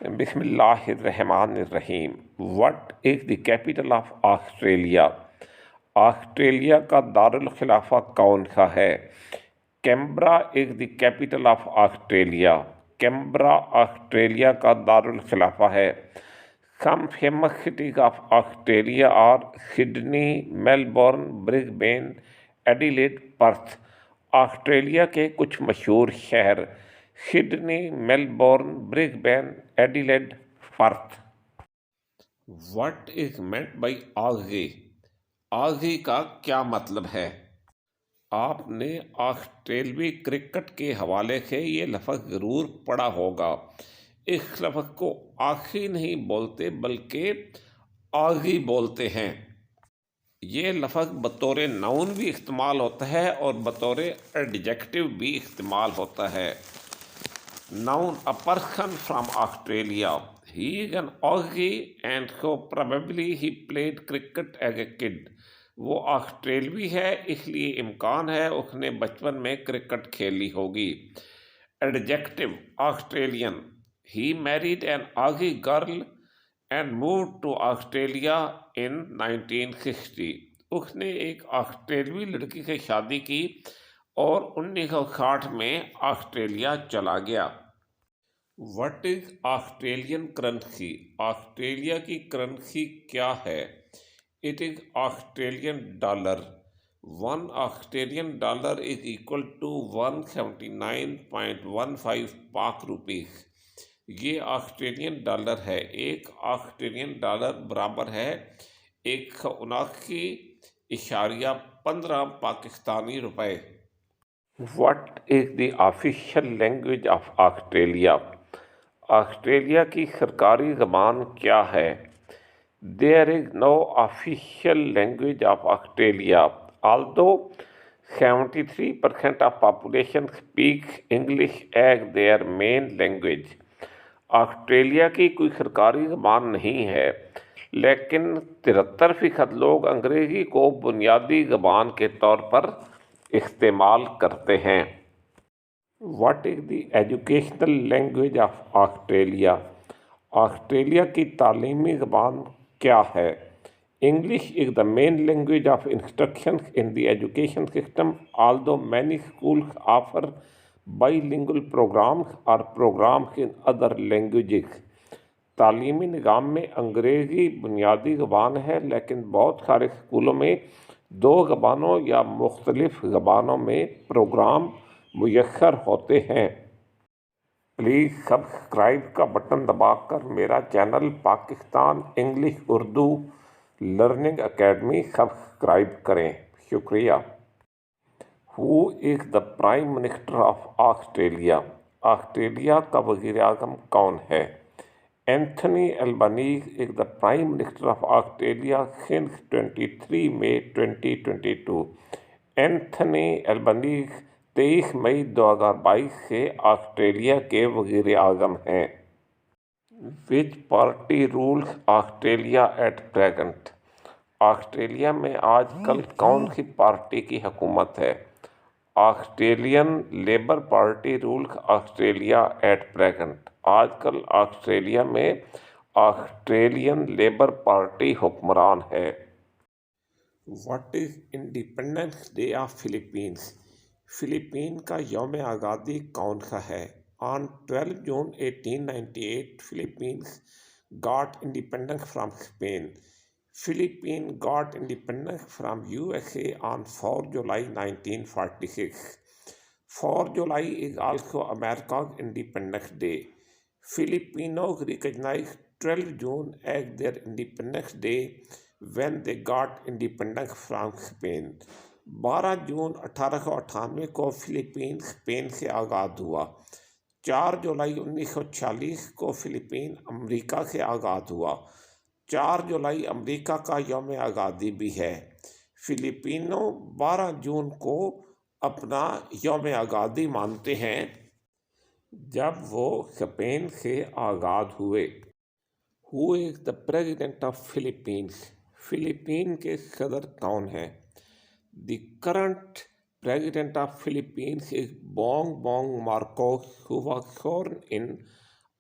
बिस्मिल्लाहिर्रहमानिर्रहीम। What is the capital of Australia? Australia का दारुल खिलाफा कौन सा है? Canberra is the capital of Australia. Canberra Australia का दारुल खिलाफा है। Some famous cities of Australia और Sydney, Melbourne, Brisbane, Adelaide, Perth. Australia के कुछ मशहूर शहर: Sydney, Melbourne, Brisbane, Adelaide, Perth. What is meant by Aussie? Aussie का क्या मतलब है? आपने ऑस्ट्रेलवी क्रिकेट के हवाले से ये लफ्ज़ ज़रूर पढ़ा होगा। इस लफ्ज़ को आखी नहीं बोलते बल्कि ऑजी बोलते हैं। ये लफ्ज़ बतौर नाउन भी इस्तेमाल होता है और बतौर एडजेक्टिव भी इस्तेमाल होता है। Noun: a person from Australia. He is an Aussie and so probably he played cricket as a kid. वो ऑस्ट्रेलवी है, इसलिए इम्कान है उसने बचपन में क्रिकेट खेली होगी। Adjective: Australian. He married an Aussie girl and moved to Australia in 1960। उसने एक ऑस्ट्रेलवी लड़की से शादी की और 1960 में ऑस्ट्रेलिया चला गया। What is Australian currency? Australia की करेंसी क्या है? It is Australian dollar. One Australian dollar is equal to 179.15 Pak rupees. ये ऑस्ट्रेलियन डॉलर है। एक ऑस्ट्रेलियन डॉलर बराबर है 179.15 पाकिस्तानी रुपए। What is the official language of Australia? Australia की सरकारी ज़बान क्या है? There is no official language of Australia, although 73% of population speaks English as their main language. Australia की कोई सरकारी ज़बान नहीं है, लेकिन 73% लोग अंग्रेज़ी को बुनियादी ज़बान के तौर पर इस्तेमाल करते हैं। What is the educational language of Australia? Australia की तालीमी ज़बान क्या है? English is the main language of instruction in the education system, although many schools offer bilingual programs or programs in other languages. तालीमी निज़ाम में अंग्रेज़ी बुनियादी ज़बान है, लेकिन बहुत सारे स्कूलों में दो ज़बानों या मुख्तलिफ ज़बानों में प्रोग्राम मुयस्सर होते हैं। प्लीज़ सब्सक्राइब का बटन दबाकर मेरा channel Pakistan English Urdu learning academy subscribe करें। शुक्रिया। Who is the prime minister of Australia? Australia का वज़ीर आज़म कौन है? Anthony Albanese is the prime minister of Australia since 23 May 2022। Anthony Albanese 23 मई 2022 से ऑस्ट्रेलिया के वज़ीर आज़म हैं। Which party rules Australia at present? Australia में आजकल कौन सी पार्टी की हुकूमत है? Australian Labor Party rules Australia at present. आजकल ऑस्ट्रेलिया में ऑस्ट्रेलियन लेबर पार्टी हुक्मरान है। What is independence day of Philippines? Philippine का यौम आज़ादी कौन सा है? On 12 June 1898 Philippines got independence from Spain. Philippines got independence from USA on 4 July 1946. 4 July is also America's Independence Day. Filipinos recognize 12 June as their Independence Day when they got independence from Spain. 12 जून 1898 को Philippine Spain से आज़ाद हुआ। 4 जुलाई 1946 को Philippine America से आज़ाद हुआ। 4 जुलाई America का यौम आज़ादी भी है। फिलिपिनो 12 जून को अपना यौम आज़ादी मानते हैं जब वो स्पेन से आज़ाद हुए। Who is the president of Philippines? Philippine के सदर कौन हैं? The current president of Philippines is Bong Bong Marcos, who was born in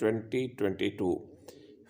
2022۔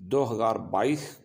2022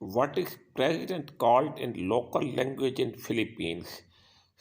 What is president called in local language in Philippines؟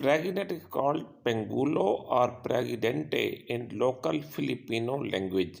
President is called Pangulo or Presidente in local Filipino language۔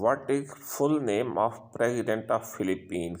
What is full name of President of Philippines؟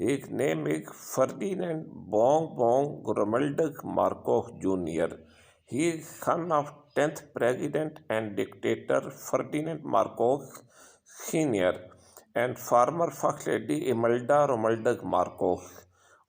His name is Ferdinand Bongbong Romualdez Marcos Jr. He is son of 10th President and Dictator Ferdinand Marcos Sr. and former First Lady Imelda Romualdez Marcos۔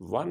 1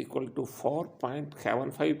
equal to 4.75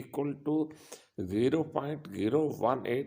equal to 0.018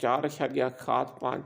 4.75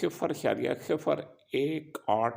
0.018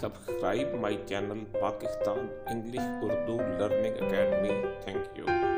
Subscribe my channel Pakistan English Urdu Learning Academy. Thank you.